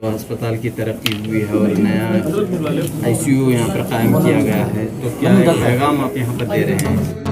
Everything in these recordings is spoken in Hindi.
अस्पताल की तरक्की हुई है और नया आईसीयू यहाँ पर कायम किया गया है, तो क्या पैगाम आप यहाँ पर दे रहे हैं?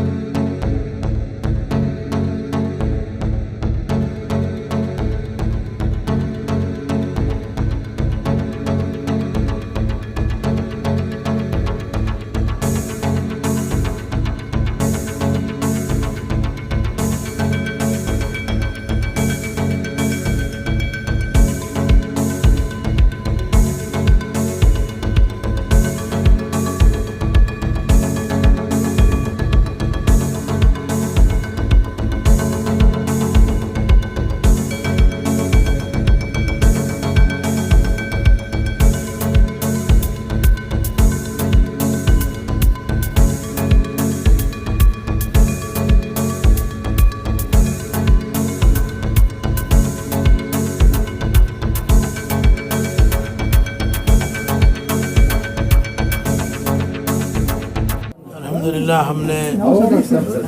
अल्हम्दुलिल्लाह हमने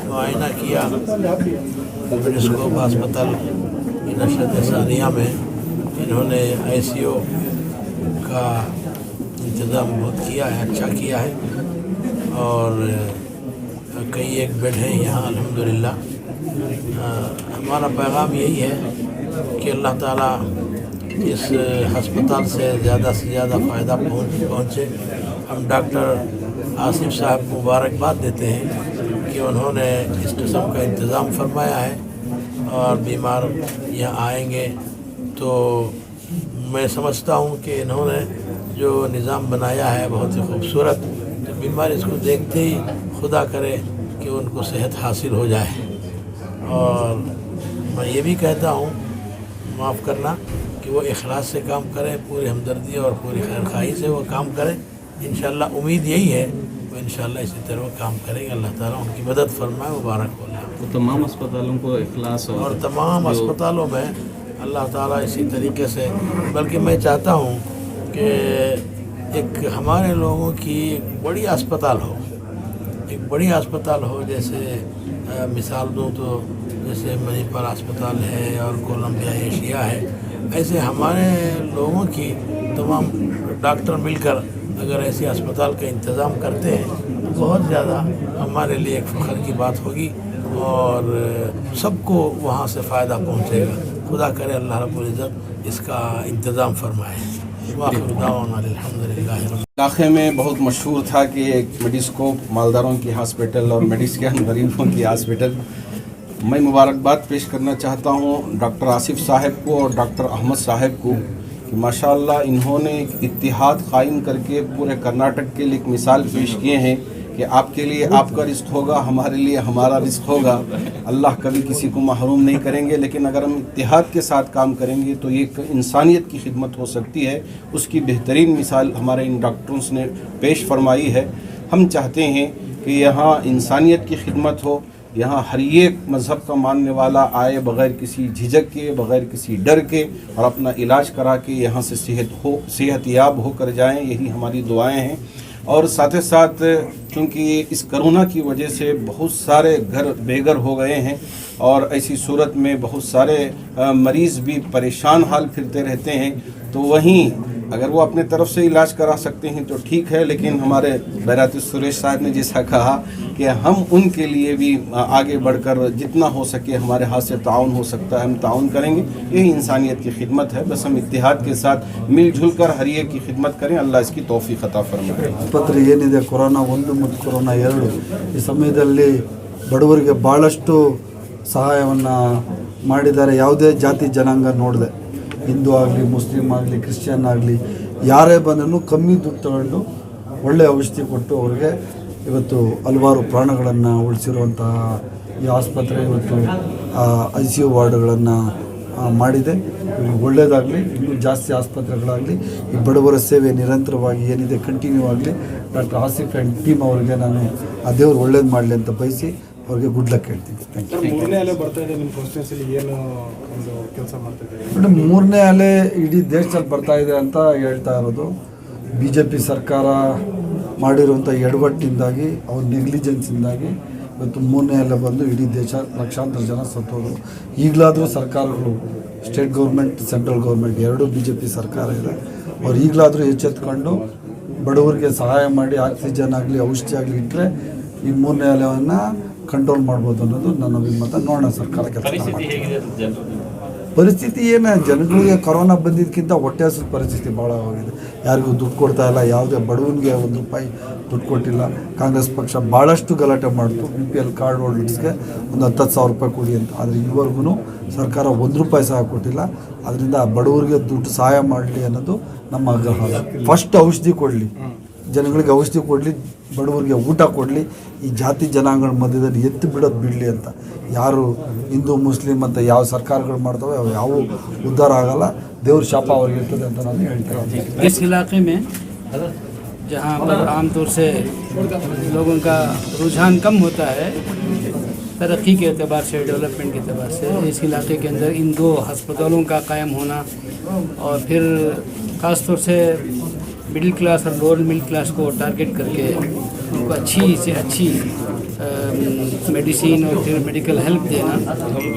मुआयना किया मेडिस्कोप अस्पताल की नशरत सानिया में। इन्होंने आईसीयू का इंतज़ाम बहुत किया है, अच्छा किया है और कई एक बेड हैं यहाँ अल्हम्दुलिल्लाह। हमारा पैगाम यही है कि अल्लाह ताला इस हस्पताल से ज़्यादा फ़ायदा पहुँचे। हम डॉक्टर आसिफ साहब को मुबारकबाद देते हैं कि उन्होंने इस किस्म का इंतज़ाम फरमाया है और बीमार यहाँ आएंगे तो मैं समझता हूँ कि इन्होंने जो निज़ाम बनाया है बहुत ही खूबसूरत। तो बीमार इसको देखते ही खुदा करे कि उनको सेहत हासिल हो जाए। और मैं ये भी कहता हूँ, माफ़ करना, कि वो इखलास से काम करें, पूरी हमदर्दी और पूरी खैरखाई से वो काम करें। इंशाअल्लाह उम्मीद यही है वो इंशाअल्लाह इसी तरह काम करेंगे। अल्लाह ताला उनकी मदद फरमाए, मुबारक हो। तो तमाम अस्पतालों को इखलास और तमाम अस्पतालों में अल्लाह ताला इसी तरीके से, बल्कि मैं चाहता हूँ कि एक हमारे लोगों की एक बड़ी अस्पताल हो, जैसे मिसाल दूँ तो जैसे मणिपुर अस्पताल है और कोलंबिया एशिया है। ऐसे हमारे लोगों की तमाम डॉक्टर मिलकर अगर ऐसे अस्पताल का इंतज़ाम करते हैं तो बहुत ज़्यादा हमारे लिए एक फ़ख्र की बात होगी और सबको वहाँ से फ़ायदा पहुँचेगा। खुदा करे अल्लाह रब्बुल इज़्ज़त इसका इंतज़ाम फरमाए। इलाक़े में बहुत मशहूर था कि एक मेडिस्कोप मालदारों की हॉस्पिटल और मेडिस्कैन गरीबों की हॉस्पिटल। मैं मुबारकबाद पेश करना चाहता हूँ डॉक्टर आसिफ साहब को और डॉक्टर अहमद साहब को कि माशाअल्लाह इन्होंने एक इत्तिहाद कायम करके पूरे कर्नाटक के लिए एक मिसाल पेश किए हैं कि आपके लिए आपका रिस्क होगा, हमारे लिए हमारा रिस्क होगा। अल्लाह कभी किसी को महरूम नहीं करेंगे, लेकिन अगर हम इत्तिहाद के साथ काम करेंगे तो ये इंसानियत की खिदमत हो सकती है। उसकी बेहतरीन मिसाल हमारे इन डॉक्टर्स ने पेश फरमाई है। हम चाहते हैं कि यहाँ इंसानियत की खिदमत हो, यहाँ हर एक मज़हब का मानने वाला आए बग़ैर किसी झिझक के, बग़ैर किसी डर के और अपना इलाज करा के यहाँ से सेहतयाब होकर जाएं। यही हमारी दुआएं हैं। और साथ ही साथ क्योंकि इस कोरोना की वजह से बहुत सारे घर बेघर हो गए हैं और ऐसी सूरत में बहुत सारे मरीज़ भी परेशान हाल फिरते रहते हैं, तो वहीं अगर वो अपने तरफ से इलाज करा सकते हैं तो ठीक है, लेकिन हमारे बैरात सुरेश साहब ने जैसा कहा कि हम उनके लिए भी आगे बढ़कर जितना हो सके हमारे हाथ से ताउन हो सकता है हम ताउन करेंगे। यही इंसानियत की खिदमत है। बस हम इत्तिहाद के साथ मिलजुल कर हर एक की खिदमत करें। अल्लाह इसकी तौफीक अता फरमाए। ಆಸ್ಪತ್ರೆ ಏನಿದೆ ಕೊರೋನಾ 1 ಮತ್ತು ಕೊರೋನಾ 2 ಈ ಸಮಯದಲ್ಲಿ ಬಡವರಿಗೆ ಭಾಳಷ್ಟು ಸಹಾಯವನ್ನು ಮಾಡಿದ್ದಾರೆ. ಯಾವುದೇ ಜಾತಿ ಜನಾಂಗ ನೋಡದೆ, ಹಿಂದೂ ಆಗಲಿ, ಮುಸ್ಲಿಮ್ ಆಗಲಿ, ಕ್ರಿಶ್ಚಿಯನ್ ಆಗಲಿ, ಯಾರೇ ಬಂದರೂ ಕಮ್ಮಿ ದುಡ್ಡು ತಗೊಂಡು ಒಳ್ಳೆಯ ಔಷಧಿ ಕೊಟ್ಟು ಅವರಿಗೆ ಇವತ್ತು ಹಲವಾರು ಪ್ರಾಣಗಳನ್ನು ಉಳಿಸಿರುವಂತಹ ಈ ಆಸ್ಪತ್ರೆ ಇವತ್ತು ICU ವಾರ್ಡ್ಗಳನ್ನು ಮಾಡಿದೆ. ಒಳ್ಳೆಯದಾಗಲಿ, ಇನ್ನೂ ಜಾಸ್ತಿ ಆಸ್ಪತ್ರೆಗಳಾಗಲಿ, ಈ ಬಡವರ ಸೇವೆ ನಿರಂತರವಾಗಿ ಏನಿದೆ ಕಂಟಿನ್ಯೂ ಆಗಲಿ. ಡಾಕ್ಟರ್ ಆಸಿಫ್ ಆ್ಯಂಡ್ ಟೀಮ್ ಅವರಿಗೆ ನಾನು ಆ ದೇವರು ಒಳ್ಳೇದು ಮಾಡಲಿ ಅಂತ ಬಯಸಿ ಅವ್ರಿಗೆ ಗುಡ್ ಲಕ್ ಹೇಳ್ತೀನಿ. Thank you. ಮೇಡಮ್, 3ನೇ ಅಲೆ ಇಡೀ ದೇಶದಲ್ಲಿ ಬರ್ತಾ ಇದೆ ಅಂತ ಹೇಳ್ತಾ ಇರೋದು BJP ಸರ್ಕಾರ ಮಾಡಿರುವಂಥ ಎಡವಟ್ಟಿಂದಾಗಿ, ಅವ್ರ ನೆಗ್ಲಿಜೆನ್ಸಿಂದಾಗಿ ಇವತ್ತು 3ನೇ ಅಲೆ ಬಂದು ಇಡೀ ದೇಶ ಲಕ್ಷಾಂತರ ಜನ ಸತ್ತೋದ್ರು. ಈಗಲಾದರೂ ಸರ್ಕಾರಗಳು, ಸ್ಟೇಟ್ ಗೌರ್ಮೆಂಟ್, ಸೆಂಟ್ರಲ್ ಗೌರ್ಮೆಂಟ್ ಎರಡೂ BJP ಸರ್ಕಾರ ಇದೆ, ಅವ್ರು ಈಗಲಾದರೂ ಎಚ್ಚೆತ್ಕೊಂಡು ಬಡವರಿಗೆ ಸಹಾಯ ಮಾಡಿ ಆಕ್ಸಿಜನ್ ಆಗಲಿ ಔಷಧಿ ಆಗಲಿ ಇಟ್ಟರೆ ಈ 3ನೇ ಅಲೆಯನ್ನು ಕಂಟ್ರೋಲ್ ಮಾಡ್ಬೋದು ಅನ್ನೋದು ನನ್ನ ಅಭಿಮತ. ನೋಡೋಣ ಸರ್ಕಾರ ಕೆಲಸ ಮಾಡಿ. ಪರಿಸ್ಥಿತಿ ಏನು, ಜನಗಳಿಗೆ ಕೊರೋನಾ ಬಂದಿದ್ದಕ್ಕಿಂತ ಹೊಟ್ಟೆ ಹಸಿದ ಪರಿಸ್ಥಿತಿ ಭಾಳ ಆಗಿದೆ. ಯಾರಿಗೂ ದುಡ್ಡು ಕೊಡ್ತಾ ಇಲ್ಲ, ಯಾವುದೇ ಬಡವನಿಗೆ ₹1 ದುಡ್ಡು ಕೊಟ್ಟಿಲ್ಲ. ಕಾಂಗ್ರೆಸ್ ಪಕ್ಷ ಭಾಳಷ್ಟು ಗಲಾಟೆ ಮಾಡಿತು BPL ಕಾರ್ಡ್ ಹೋಲ್ಡರ್ಸ್ಗೆ ಒಂದು ₹10,000 ಕೊಡಿ ಅಂತ. ಆದರೆ ಈವರೆಗೂ ಸರ್ಕಾರ ₹1 ಸಹ ಕೊಟ್ಟಿಲ್ಲ. ಅದರಿಂದ ಬಡವರಿಗೆ ದುಡ್ಡು ಸಹಾಯ ಮಾಡಲಿ ಅನ್ನೋದು ನಮ್ಮ ಆಗ್ರಹ. ಫಸ್ಟ್ ಔಷಧಿ ಕೊಡಲಿ, ಜನಗಳಿಗೆ ಔಷಧಿ ಕೊಡಲಿ, ಬಡವರಿಗೆ ಊಟ ಕೊಡಲಿ. ಈ ಜಾತಿ ಜನಾಂಗಗಳ ಮಧ್ಯದಲ್ಲಿ ಎತ್ತು ಬಿಡೋದು ಬಿಡಲಿ ಅಂತ. ಯಾರು ಹಿಂದೂ ಮುಸ್ಲಿಂ ಅಂತ ಯಾವ ಸರ್ಕಾರಗಳು ಮಾಡ್ತವೆ ಅವು ಯಾವ ಉದ್ಧಾರ ಆಗಲ್ಲ. ದೇವ್ರ ಶಾಪ ಅವ್ರಿಗೆ ಇರ್ತದೆ ಅಂತ ನಾನು ಹೇಳ್ತೇನೆ. इस इलाके में जहाँ पर आमतौर से लोगों का रुझान कम होता है तरक्की के अतबार से, डेवलपमेंट के अतबार से, इस इलाके के अंदर इन 2 अस्पतालों का कायम होना और फिर ख़ास तौर से मिडिल क्लास और लोअर मिडिल क्लास को टारगेट करके उनको अच्छी से अच्छी मेडिसिन और फिर मेडिकल हेल्प देना,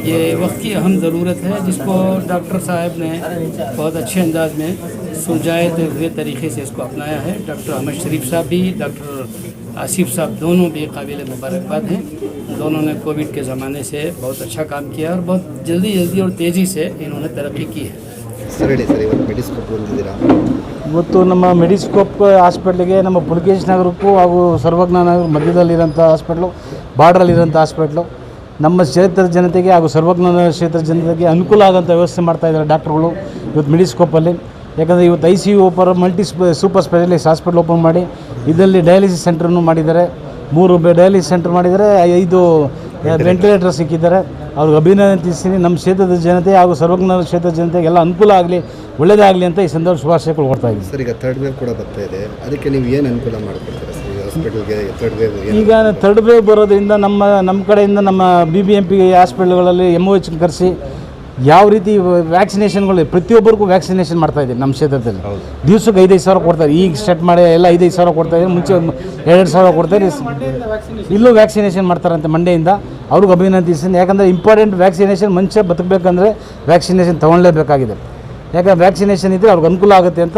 ये वक्त की अहम ज़रूरत है, जिसको डॉक्टर साहब ने बहुत अच्छे अंदाज में सुलझाए हुए तरीके से इसको अपनाया है. डॉक्टर अहमद शरीफ साहब भी, डॉक्टर आसिफ साहब दोनों भी काबिल मुबारकबाद हैं. दोनों ने कोविड के ज़माने से बहुत अच्छा काम किया और बहुत जल्दी और तेज़ी से इन्होंने तरक्की की है. ಸರ್ ಹೇಳಿ ಸರ್, ಇವತ್ತು ಮೆಡಿಸ್ಕೋಪ್ ಬಂದಿದ್ದೀರಾ? ಇವತ್ತು ನಮ್ಮ ಮೆಡಿಸ್ಕೋಪ್ ಹಾಸ್ಪಿಟ್ಲಿಗೆ ನಮ್ಮ ಪುಲಕೇಶ್ ನಗರಕ್ಕೂ ಹಾಗೂ ಸರ್ವಜ್ಞ ನಗರ ಮಧ್ಯದಲ್ಲಿರೋಂಥ ಹಾಸ್ಪಿಟ್ಲು, ಬಾರ್ಡ್ರಲ್ಲಿರೋಂಥ ಹಾಸ್ಪಿಟ್ಲು, ನಮ್ಮ ಕ್ಷೇತ್ರದ ಜನತೆಗೆ ಹಾಗೂ ಸರ್ವಜ್ಞ ನಗರ ಕ್ಷೇತ್ರದ ಜನತೆಗೆ ಅನುಕೂಲ ಆಗೋಂಥ ವ್ಯವಸ್ಥೆ ಮಾಡ್ತಾಯಿದ್ದಾರೆ ಡಾಕ್ಟ್ರುಗಳು ಇವತ್ತು ಮೆಡಿಸ್ಕೋಪಲ್ಲಿ. ಯಾಕಂದರೆ ಇವತ್ತು ICU super specialist hospital open ಮಾಡಿ ಇದರಲ್ಲಿ ಡಯಾಲಿಸಿಸ್ ಸೆಂಟ್ರನ್ನು ಮಾಡಿದ್ದಾರೆ. 3 ಡಯಾಲಿಸಿಸ್ ಸೆಂಟರ್ ಮಾಡಿದ್ದಾರೆ, 5 ವೆಂಟಿಲೇಟರ್ ಸಿಕ್ಕಿದ್ದಾರೆ. ಅವ್ರಿಗೆ ಅಭಿನಂದಿಸ್ತೀನಿ. ನಮ್ಮ ಕ್ಷೇತ್ರದ ಜನತೆ ಹಾಗೂ ಸರ್ವಜ್ಞ ಕ್ಷೇತ್ರದ ಜನತೆಗೆ ಎಲ್ಲ ಅನುಕೂಲ ಆಗಲಿ, ಒಳ್ಳೆಯದಾಗಲಿ ಅಂತ ಈ ಸಂದರ್ಭ ಶುಭಾಶಯಗಳು ಕೊಡ್ತಾ ಇದ್ದೀನಿ. ಸರ್, ಈಗ 3rd ವೇವ್ ಕೂಡ ಬರ್ತಾ ಇದೆ, ಅದಕ್ಕೆ ನೀವು ಏನು ಅನುಕೂಲ ಮಾಡಿಕೊಡ್ತೀರಾ ಸರ್ ಈ ಹಾಸ್ಪಿಟಲ್ಗೆ? 3rd ವೇವ್ ಈಗ 3rd ವೇವ್ ಬರೋದ್ರಿಂದ ನಮ್ಮ ಕಡೆಯಿಂದ ನಮ್ಮ BBMP ಹಾಸ್ಪಿಟ್ಲ್ಗಳಲ್ಲಿ MOH ಕರೆಸಿ ಯಾವ ರೀತಿ ವ್ಯಾಕ್ಸಿನೇಷನ್ಗಳು ಪ್ರತಿಯೊಬ್ಬರಿಗೂ ವ್ಯಾಕ್ಸಿನೇಷನ್ ಮಾಡ್ತಾಯಿದ್ದೀವಿ ನಮ್ಮ ಕ್ಷೇತ್ರದಲ್ಲಿ. ದಿವಸಕ್ಕೆ 5,000 ಕೊಡ್ತಾರೆ. ಈಗ ಸ್ಟಾರ್ಟ್ ಮಾಡಿ ಎಲ್ಲ 5,000 ಕೊಡ್ತಾಯಿದ್ದಾರೆ. ಮುಂಚೆ 2,000 ಕೊಡ್ತಾರೆ. ಇಲ್ಲೂ ವ್ಯಾಕ್ಸಿನೇಷನ್ ಮಾಡ್ತಾರಂತೆ ಮಂಡೆಯಿಂದ. ಅವ್ರಿಗೆ ಅಭಿನಂದಿಸ್ತೀನಿ. ಯಾಕಂದರೆ ಇಂಪಾರ್ಟೆಂಟ್ ವ್ಯಾಕ್ಸಿನೇಷನ್. ಮನುಷ್ಯ ಬದುಕಬೇಕಂದ್ರೆ ವ್ಯಾಕ್ಸಿನೇಷನ್ ತೊಗೊಳ್ಳೇಬೇಕಾಗಿದೆ. ಯಾಕಂದರೆ ವ್ಯಾಕ್ಸಿನೇಷನ್ ಇದ್ದರೆ ಅವ್ರಿಗೆ ಅನುಕೂಲ ಆಗುತ್ತೆ ಅಂತ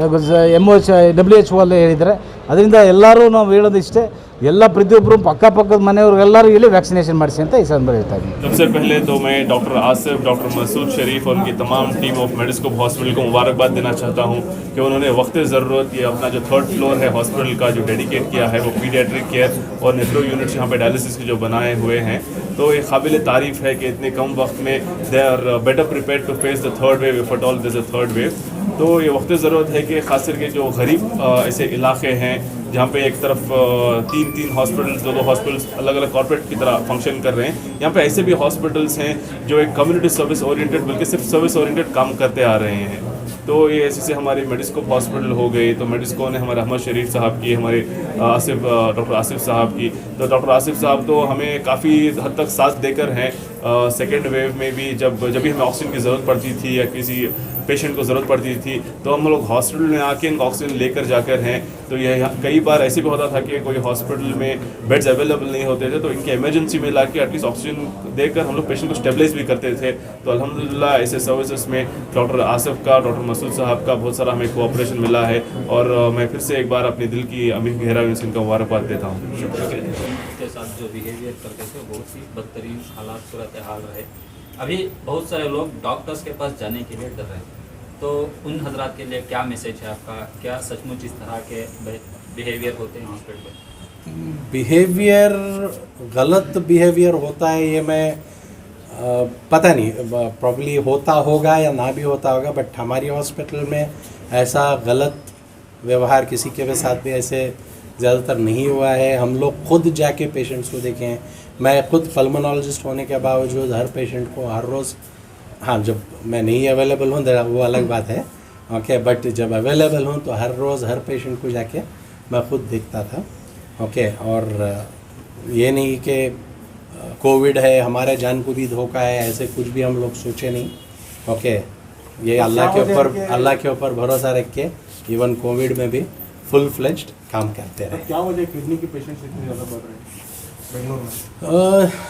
WHO ಅಲ್ಲೇ ಹೇಳಿದ್ದಾರೆ. ಅದರಿಂದ ಎಲ್ಲರೂ ನಾವು ಹೇಳೋದು ಇಷ್ಟೇ, ಎಲ್ಲ ಪ್ರತಿಯೊಬ್ಬರು ಅಕ್ಕಪಕ್ಕದ ಮನೆಯವ್ರಿಗೆಲ್ಲರೂ ಇಲ್ಲಿ ವ್ಯಾಕ್ಸಿನೇಷನ್ ಮಾಡಿಸಿ ಅಂತ ಈ ಸಂದರ್ಭ ಹೇಳ್ತಾ ಇದ್ದೀನಿ. सबसे पहले तो मैं डॉक्टर आसिफ, डॉक्टर मसूद शरीफ और उनकी तमाम टीम ऑफ मेडिस्कोप हॉस्पिटल को मुबारकबाद देना चाहता हूं कि उन्होंने वक्त ज़रूरत ये अपना जो 3rd फ्लोर है हॉस्पिटल का जो डेडिकेट किया है वो पीडियाट्रिक केयर और नेफ्रो यूनिट्स यहाँ पे डायलिसिस के जो बनाए हुए हैं. तो ये काबिल तारीफ़ है कि इतने कम वक्त में they are better prepare to face the 3rd wave if at all this a 3rd wave. तो ये वक्त ज़रूरत है कि ख़ास करके जो गरीब ऐसे इलाके हैं जहाँ पे एक तरफ 3 हॉस्पिटल्स, 2 हॉस्पिटल्स अलग अलग कॉर्पोरेट की तरह फंक्शन कर रहे हैं, यहाँ पे ऐसे भी हॉस्पिटल्स हैं जो एक कम्युनिटी सर्विस ओरिएंटेड बल्कि सिर्फ सर्विस ओरिएंटेड काम करते आ रहे हैं. तो ये ऐसे हमारी मेडिस्कोप हॉस्पिटल हो गई, तो मेडिस्को ने हमारे अहमद शरीफ साहब की, हमारे डॉक्टर आसिफ साहब की. तो डॉक्टर आसिफ साहब तो हमें काफ़ी हद तक साथ देकर हैं. 2nd वेव में भी जब भी हमें ऑक्सीजन की ज़रूरत पड़ती थी या किसी पेशेंट को ज़रूरत पड़ती थी तो हम लोग हॉस्पिटल में आके इनको ऑक्सीजन लेकर जाकर हैं. तो ये कई बार ऐसे भी होता था कि कोई हॉस्पिटल में बेड्स अवेलेबल नहीं होते थे, तो इनके इमरजेंसी में ला के एटलीस्ट ऑक्सीजन देकर हम लोग पेशेंट को स्टेबलाइज भी करते थे. तो अल्हम्दुलिल्लाह ऐसे सर्विसेज में डॉक्टर आसिफ का, डॉक्टर मसूद साहब का बहुत सारा हमें कोऑपरेशन मिला है. और मैं फिर से एक बार अपने दिल की अमीर गहराइयों से इनका मुबारकबाद देता हूँ. के साथ जो बिहेवियर करते थे बहुत ही बदतरीन हालात सूरत हाल रहे. अभी बहुत सारे लोग डॉक्टर्स के पास जाने के लिए डर रहे हैं, तो उन हजरात के लिए क्या मैसेज है आपका? क्या सचमुच इस तरह के बिहेवियर होते हैं हॉस्पिटल में? बिहेवियर, गलत बिहेवियर होता है ये मैं पता नहीं, प्रॉब्ली होता होगा या ना भी होता होगा, बट हमारी हॉस्पिटल में ऐसा गलत व्यवहार किसी के भी साथ भी ऐसे ज़्यादातर नहीं हुआ है. हम लोग खुद जाके पेशेंट्स को देखें. मैं खुद पल्मोनोलॉजिस्ट होने के बावजूद हर पेशेंट को हर रोज़, हाँ जब मैं नहीं अवेलेबल हूँ वो अलग बात है, ओके, बट जब अवेलेबल हूँ तो हर रोज़ हर पेशेंट को जाके मैं खुद देखता था, ओके. और ये नहीं कि कोविड है हमारे जान को भी धोखा है, ऐसे कुछ भी हम लोग सोचे नहीं, ओके. ये अल्लाह के ऊपर भरोसा रख के इवन कोविड में भी फुल फ्लेज्ड काम करते रहे. क्या वजह किडनी के पेशेंट्स इतने ज़्यादा बढ़ रहे हैं?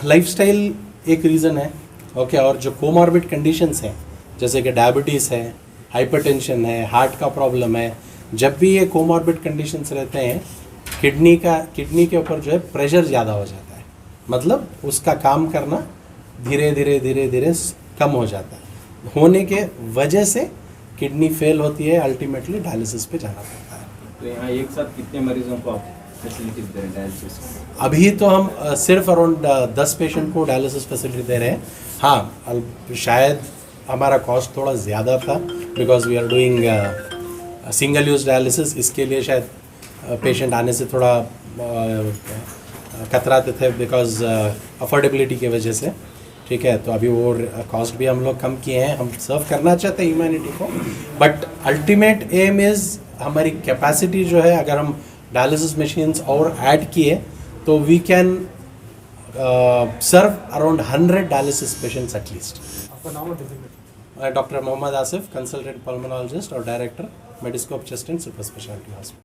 लाइफस्टाइल एक रीज़न है, ओके। और जो कोमॉर्बिड कंडीशंस हैं जैसे कि डायबिटीज़ है, हाइपरटेंशन है, हार्ट का प्रॉब्लम है, जब भी ये कोमॉर्बिड कंडीशंस रहते हैं किडनी के ऊपर जो है प्रेशर ज़्यादा हो जाता है, मतलब उसका काम करना धीरे धीरे कम हो जाता है। होने के वजह से किडनी फेल होती है, अल्टीमेटली डायलिसिस पे जाना पड़ता है। तो यहाँ एक साथ कितने मरीजों को आप फैसिलिटीज दे रहे हैं डायलिसिस? अभी तो हम सिर्फ अराउंड 10 पेशेंट को डायलिसिस फैसिलिटी दे रहे हैं। हाँ, शायद हमारा कॉस्ट थोड़ा ज़्यादा था because we are doing single use dialysis, इसके लिए शायद पेशेंट आने से थोड़ा कतराते थे बिकॉज अफोर्डेबिलिटी की वजह से, ठीक है। तो अभी वो कॉस्ट भी हम लोग कम किए हैं, हम सर्व करना चाहते हैं ह्यूमैनिटी को, बट अल्टीमेट एम इज़ हमारी कैपेसिटी जो है, अगर हम डायलिसिस मशीन्स और ऐड किए तो we can serve around 100 dialysis patients at least. Doctor Mohammed Asif, consultant pulmonologist और director Mediscope chest and super speciality hospital.